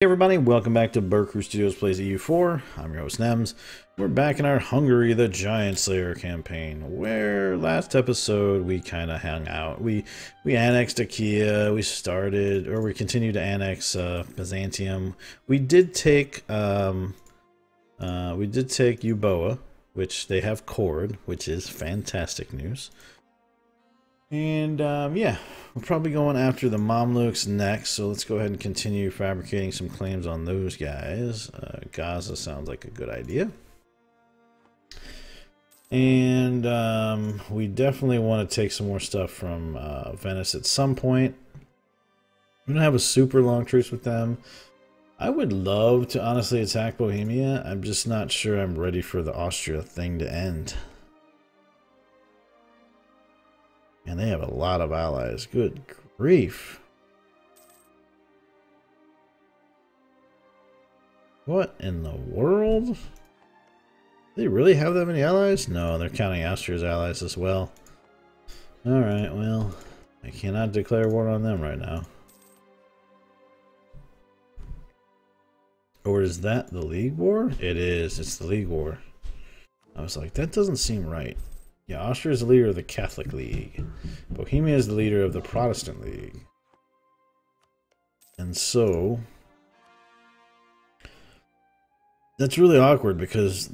Hey everybody, welcome back to BerCrew Studios Plays EU4. I'm your host Nems. We're back in our Hungary the Giant Slayer campaign, where last episode we kind of hung out. We annexed Achaia, we continued to annex Byzantium. We did take Euboea, which they have cored, which is fantastic news. And yeah, we're probably going after the Mamluks next, so let's go ahead and continue fabricating some claims on those guys. Gaza sounds like a good idea. And we definitely want to take some more stuff from Venice at some point. We don't have a super long truce with them. I would love to honestly attack Bohemia. I'm just not sure I'm ready for the Austria thing to end. And they have a lot of allies. Good grief. What in the world? Do they really have that many allies? No, they're counting Austria's allies as well. Alright, well, I cannot declare war on them right now. Or is that the League War? It is. It's the League War. I was like, that doesn't seem right. Yeah, Austria is the leader of the Catholic League. Bohemia is the leader of the Protestant League. And so that's really awkward because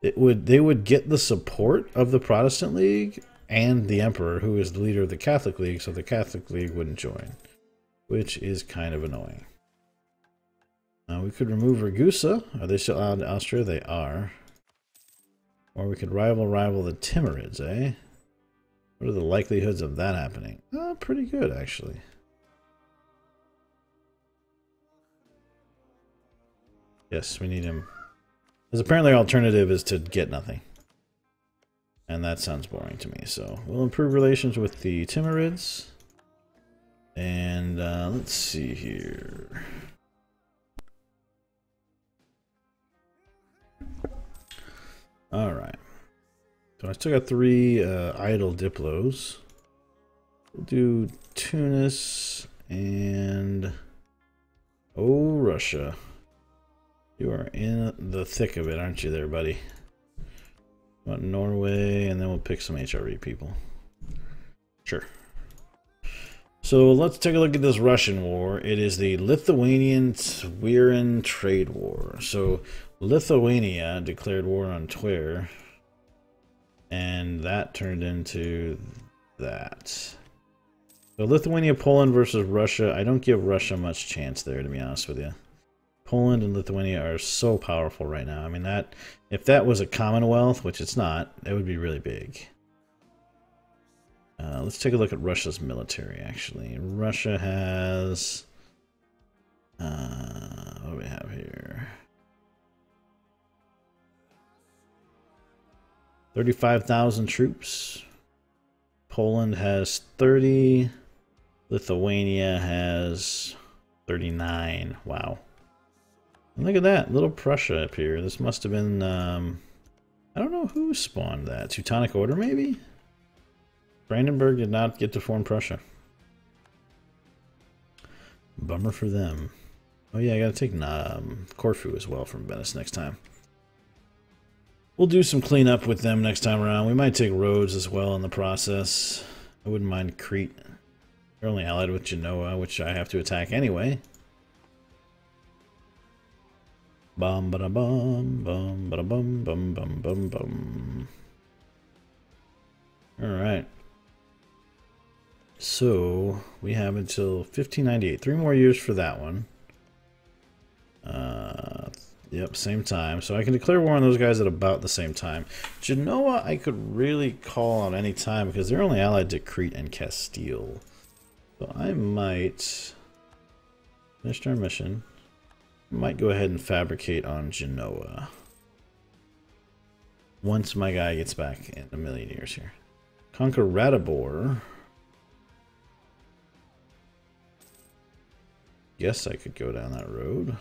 they would get the support of the Protestant League and the Emperor, who is the leader of the Catholic League, so the Catholic League wouldn't join, which is kind of annoying. We could remove Ragusa. Are they still out in Austria? They are. Or we could rival the Timurids, eh? What are the likelihoods of that happening? Pretty good, actually. Yes, we need him. Because apparently our alternative is to get nothing. And that sounds boring to me, so we'll improve relations with the Timurids. And let's see here. Alright. So I still got 3 idle Diplos. We'll do Tunis and... Oh, Russia. You are in the thick of it, aren't you there, buddy? Want Norway, and then we'll pick some HRE people. Sure. So let's take a look at this Russian war. It is the Lithuanian-Tveran trade war. So Lithuania declared war on Tver, and that turned into that. So Lithuania, Poland versus Russia. I don't give Russia much chance there, to be honest with you. Poland and Lithuania are so powerful right now. I mean, that if that was a Commonwealth, which it's not, that would be really big. Let's take a look at Russia's military, actually. Russia has... what do we have here? 35,000 troops. Poland has 30. Lithuania has 39. Wow. And look at that. Little Prussia up here. This must have been... I don't know who spawned that. Teutonic Order, maybe? Brandenburg did not get to form Prussia. Bummer for them. Oh yeah, I gotta take Corfu as well from Venice next time. We'll do some cleanup with them next time around. We might take Rhodes as well in the process. I wouldn't mind Crete. They're only allied with Genoa, which I have to attack anyway. Bum ba da bum bum ba da bum bum bum bum bum. All right. So we have until 1598. 3 more years for that one. Yep, same time. So I can declare war on those guys at about the same time. Genoa, I could really call on any time because they're only allied to Crete and Castile. So I might finish our mission. Might go ahead and fabricate on Genoa. Once my guy gets back in a million years here. Conquer Ratibor. Guess I could go down that road.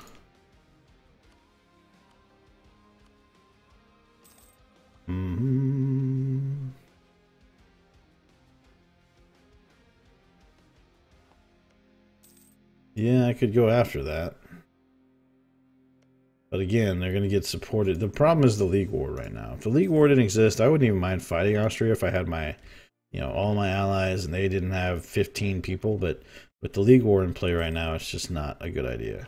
Yeah, I could go after that. But again, they're going to get supported. The problem is the League War right now. If the League War didn't exist, I wouldn't even mind fighting Austria if I had my, all my allies and they didn't have 15 people. But with the League War in play right now, it's just not a good idea.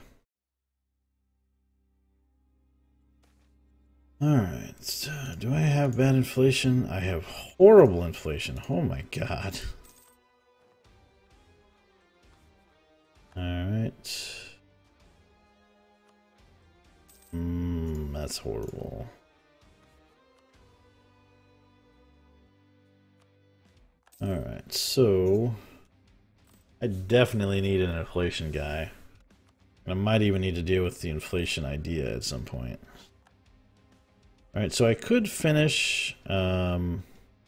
Alright, do I have bad inflation? I have horrible inflation. Oh my god. Alright. That's horrible. Alright, so I definitely need an inflation guy. And I might even need to deal with the inflation idea at some point. Alright, so I could finish... oh,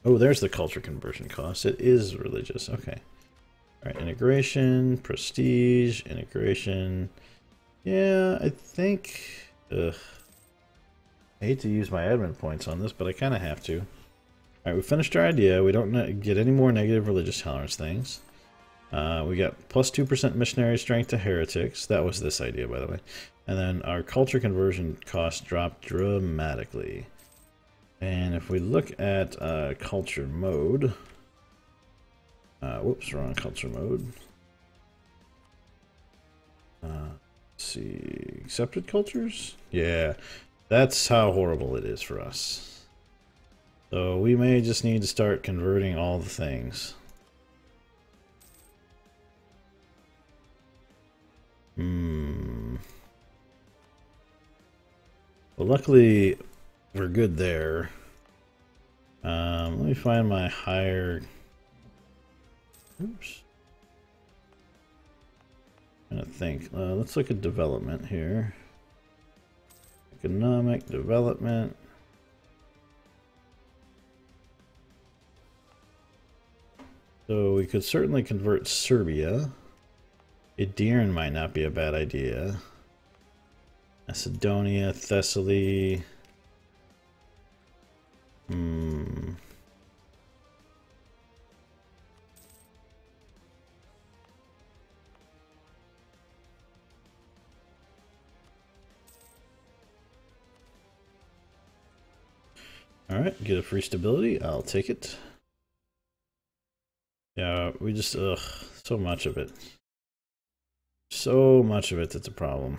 there's the culture conversion cost. It is religious. Okay. Alright, integration, prestige, integration. Yeah, I think... Ugh. I hate to use my admin points on this, but I kind of have to. Alright, we finished our idea. We don't get any more negative religious tolerance things. We got plus 2% missionary strength to heretics. That was this idea, by the way. And then our culture conversion cost dropped dramatically. And if we look at culture mode... whoops, wrong culture mode. Let's see, accepted cultures? Yeah, that's how horrible it is for us. So we may just need to start converting all the things. Well, luckily, we're good there. Let me find my higher... Oops. I'm trying to think. Let's look at development here. Economic development. So we could certainly convert Serbia. Edirne might not be a bad idea. Macedonia, Thessaly. Alright, get a free stability. I'll take it. Yeah, we just, so much of it. So much of it that's a problem.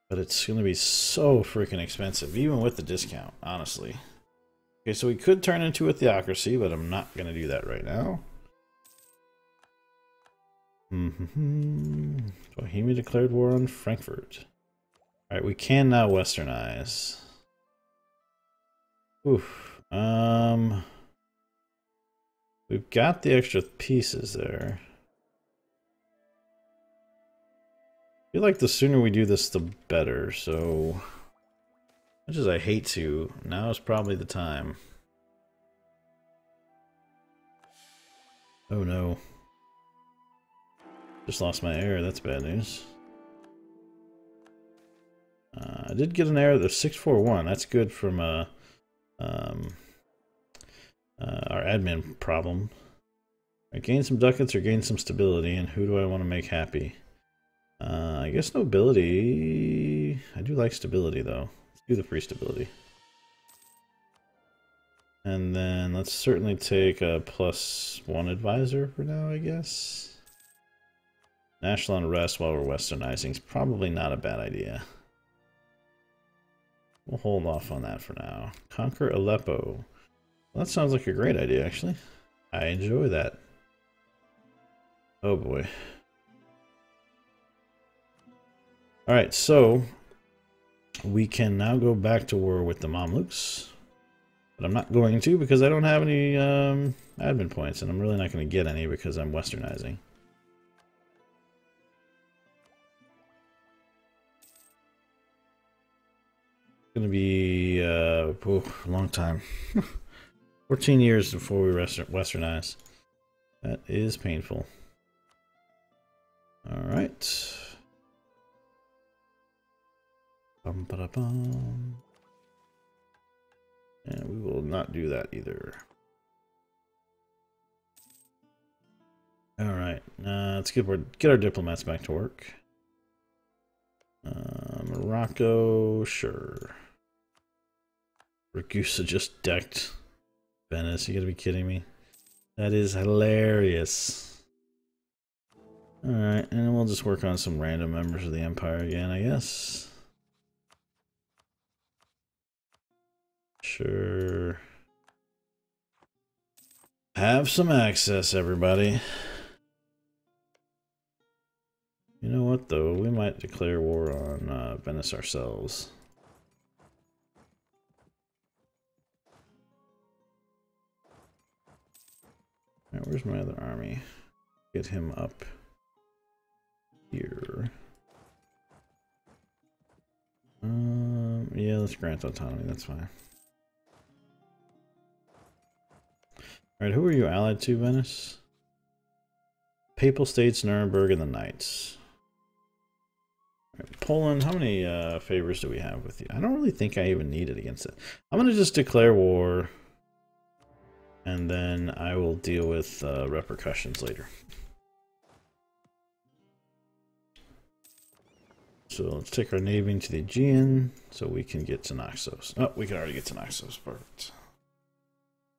But it's going to be so freaking expensive, even with the discount, honestly. Okay, so we could turn into a theocracy, but I'm not going to do that right now. Bohemia declared war on Frankfurt. Alright, we can now westernize. Oof. We've got the extra pieces there. I feel like the sooner we do this, the better, so... Much as I hate to, now is probably the time. Oh no. Just lost my error, that's bad news. I did get an error, there's 641, that's good from our admin problem. I gain some ducats or gain some stability, and who do I want to make happy? I guess nobility. I do like stability though. Let's do the free stability. And then let's certainly take a +1 advisor for now, I guess. National unrest while we're westernizing is probably not a bad idea. We'll hold off on that for now. Conquer Aleppo. Well, that sounds like a great idea, actually. I enjoy that. Oh boy. Alright, so we can now go back to war with the Mamluks. But I'm not going to because I don't have any admin points, and I'm really not going to get any because I'm westernizing. Going to be a long time. 14 years before we westernize. That is painful. All right. Bum, ba, da, bum. And we will not do that either. All right, let's get our diplomats back to work. Morocco, sure. Ragusa just decked Venice. You gotta be kidding me. That is hilarious. Alright, and then we'll just work on some random members of the Empire again, I guess. Sure. Have some access, everybody. You know what, though? We might declare war on Venice ourselves. Alright, where's my other army? Get him up here. Yeah, let's grant autonomy, that's fine. Alright, who are you allied to, Venice? Papal States, Nuremberg, and the Knights. Right, Poland, how many favors do we have with you? I don't really think I even need it against it. I'm going to just declare war, and then I will deal with repercussions later. So let's take our navy into the Aegean so we can get to Naxos. Oh, we can already get to Naxos. Perfect.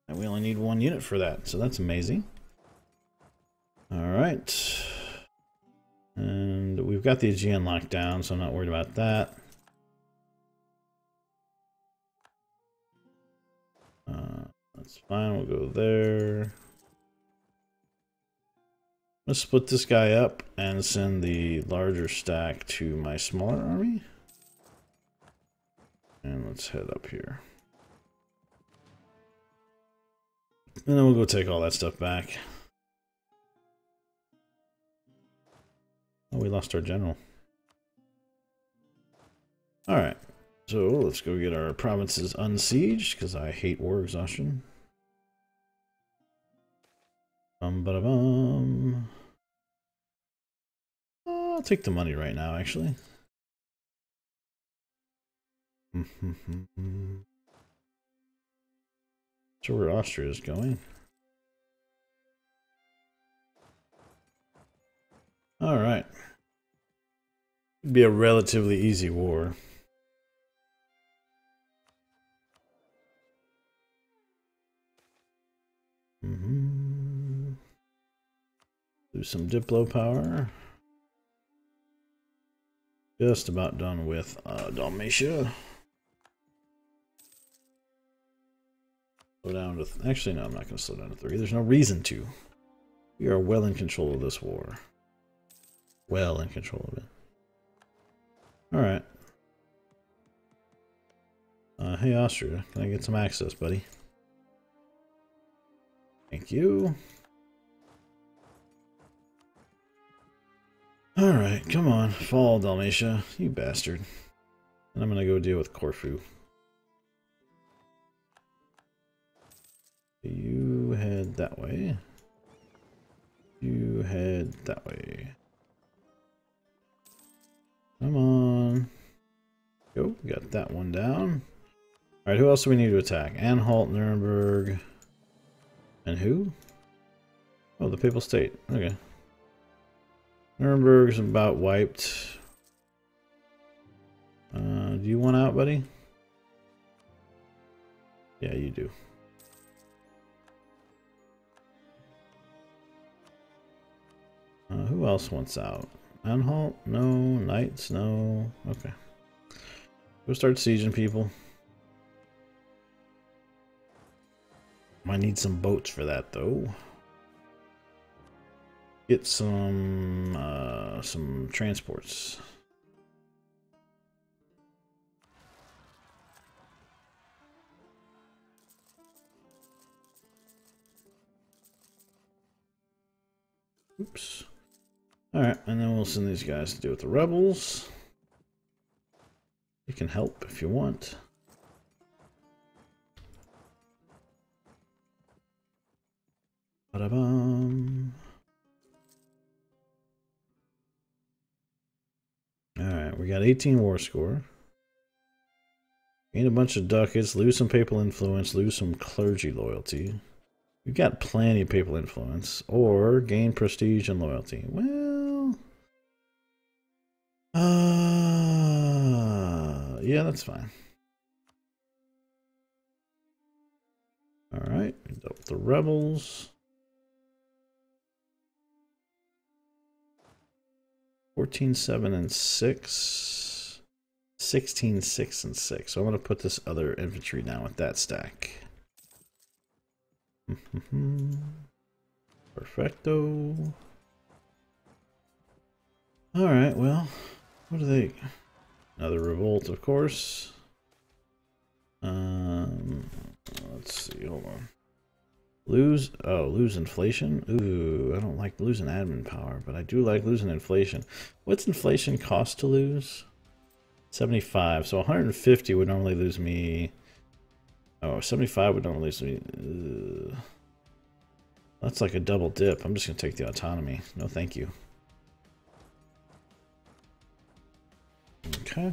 And we only need 1 unit for that, so that's amazing. Alright. And we've got the Aegean locked down, so I'm not worried about that. That's fine, we'll go there. Let's split this guy up and send the larger stack to my smaller army. And let's head up here. And then we'll go take all that stuff back. Oh, we lost our general. Alright, so let's go get our provinces unsieged, because I hate war exhaustion. Ba-da-bum. I'll take the money right now, actually. So where Austria is going. Alright. Be a relatively easy war. Do some Diplo power. Just about done with Dalmatia. Slow down to... Actually, no, I'm not going to slow down to 3. There's no reason to. We are well in control of this war. Well in control of it. Alright. Hey, Austria. Can I get some access, buddy? Thank you. Alright, come on. Fall, Dalmatia. You bastard. And I'm gonna go deal with Corfu. You head that way. You head that way. Come on. Go, got that one down. Alright, who else do we need to attack? Anhalt, Nuremberg. And who? Oh, the Papal State. Okay. Nuremberg's about wiped. Do you want out, buddy? Yeah, you do. Who else wants out? Anhalt? No. Knights? No. Okay. Go start sieging people. Might need some boats for that, though. Get some transports. Oops. Alright, and then we'll send these guys to deal with the rebels. You can help if you want. Ba-da-bum. Alright, we got 18 war score. Gain a bunch of ducats, lose some papal influence, lose some clergy loyalty. We've got plenty of papal influence. Or gain prestige and loyalty. Well... yeah, that's fine. Alright, the rebels. 14, 7, and 6. 16, 6, and 6. So I'm going to put this other infantry down with that stack. Perfecto. Alright, well, what do they... Another revolt, of course. Let's see, hold on. Lose inflation? Ooh, I don't like losing admin power, but I do like losing inflation. What's inflation cost to lose? 75, so 150 would normally lose me... Oh, 75 would normally lose me... That's like a double dip. I'm just going to take the autonomy. No, thank you. Okay.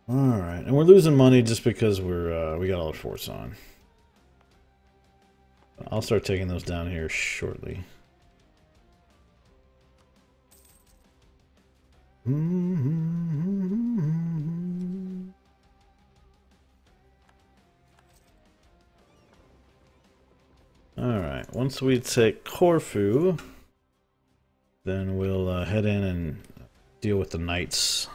Alright, and we're losing money just because we got all our forts on. I'll start taking those down here shortly. Alright, once we take Corfu, then we'll head in and deal with the knights.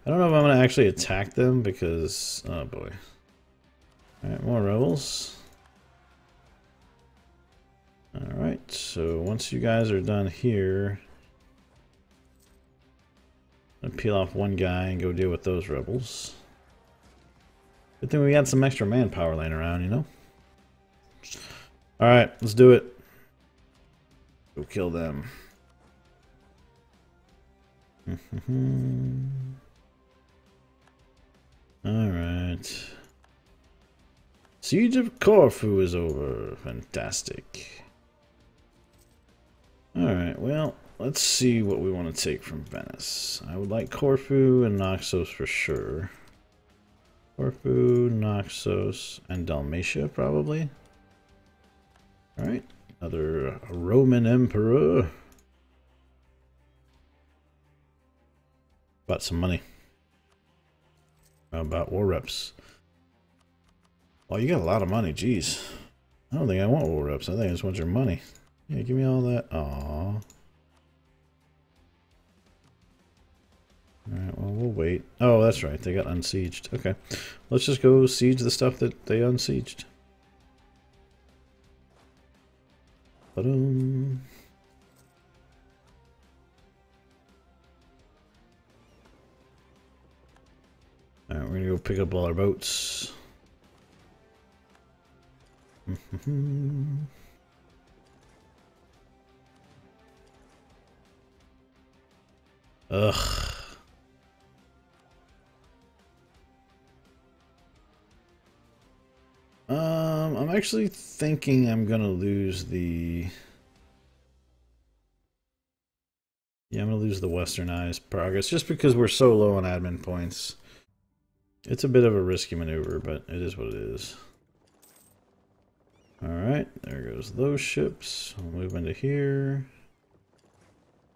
I don't know if I'm going to actually attack them because... Oh boy. Alright, more rebels. Alright, so once you guys are done here, I'm going to peel off one guy and go deal with those rebels. Good thing we got some extra manpower laying around, you know? Alright, let's do it. Go kill them. Alright. Siege of Corfu is over. Fantastic. Alright, well, let's see what we want to take from Venice. I would like Corfu and Naxos for sure. Corfu, Naxos, and Dalmatia, probably. Alright, another Roman Emperor. Bought some money. How about war reps? Well, you got a lot of money, jeez. I don't think I want war reps. I think I just want your money. Yeah, give me all that. Aww. Alright, well, we'll wait. Oh, that's right. They got unsieged. Okay. Let's just go siege the stuff that they unsieged. Ba-dum. Alright, we're gonna go pick up all our boats. Ugh. I'm actually thinking I'm gonna lose the... Yeah, I'm gonna lose the westernized progress just because we're so low on admin points. It's a bit of a risky maneuver, but it is what it is. Alright, there goes those ships. We'll move into here.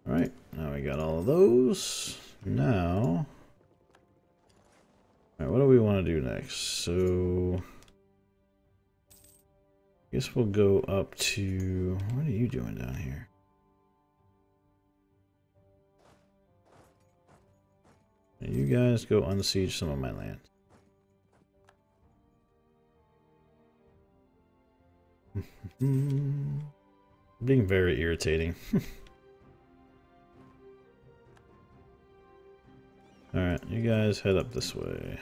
Alright, now we got all of those. Now... Alright, what do we want to do next? So... I guess we'll go up to... What are you doing down here? You guys go unsiege some of my land. Being very irritating. Alright, you guys head up this way.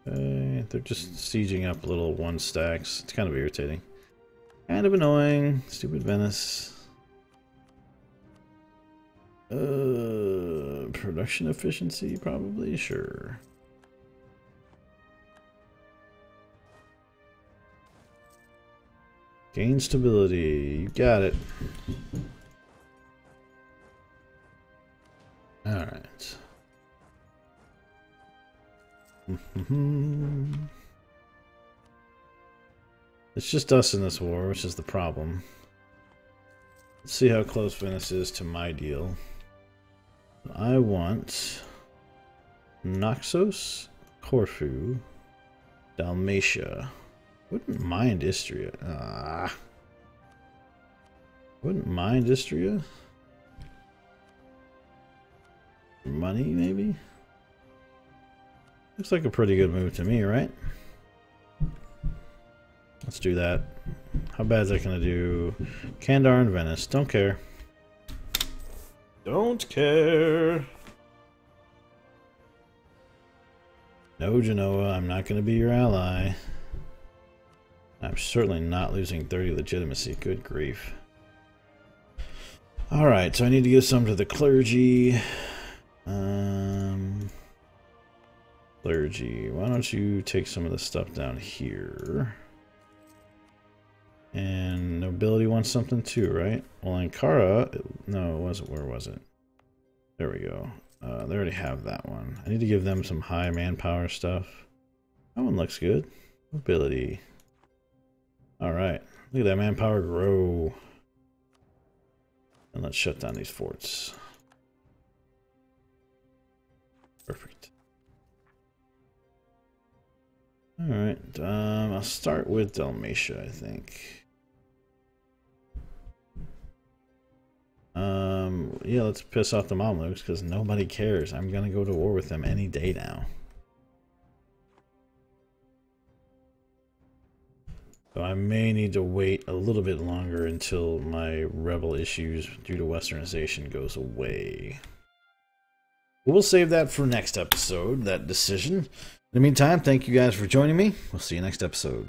Okay, they're just sieging up little one stacks. It's kind of irritating. Kind of annoying. Stupid Venice. Production efficiency, probably? Sure. Gain stability. You got it. Alright. It's just us in this war, which is the problem. Let's see how close Venice is to my deal. I want Naxos, Corfu, Dalmatia. Wouldn't mind Istria. Wouldn't mind Istria. Money, maybe? Looks like a pretty good move to me, right? Let's do that. How bad is that going to do? Kandar and Venice. Don't care. Don't care. No, Genoa. I'm not going to be your ally. I'm certainly not losing 30 legitimacy. Good grief. Alright, so I need to give some to the clergy. Clergy. Why don't you take some of the stuff down here? And nobility wants something too, right? Well, Ankara, no, it wasn't. Where was it? There we go. They already have that one. I need to give them some high manpower stuff. That one looks good. Nobility. Alright. Look at that manpower grow. And let's shut down these forts. Perfect. Alright. I'll start with Dalmatia, I think. Yeah, let's piss off the Mamluks because nobody cares. I'm gonna go to war with them any day now. So I may need to wait a little bit longer until my rebel issues due to westernization goes away. We'll save that for next episode, that decision. In the meantime, thank you guys for joining me. We'll see you next episode.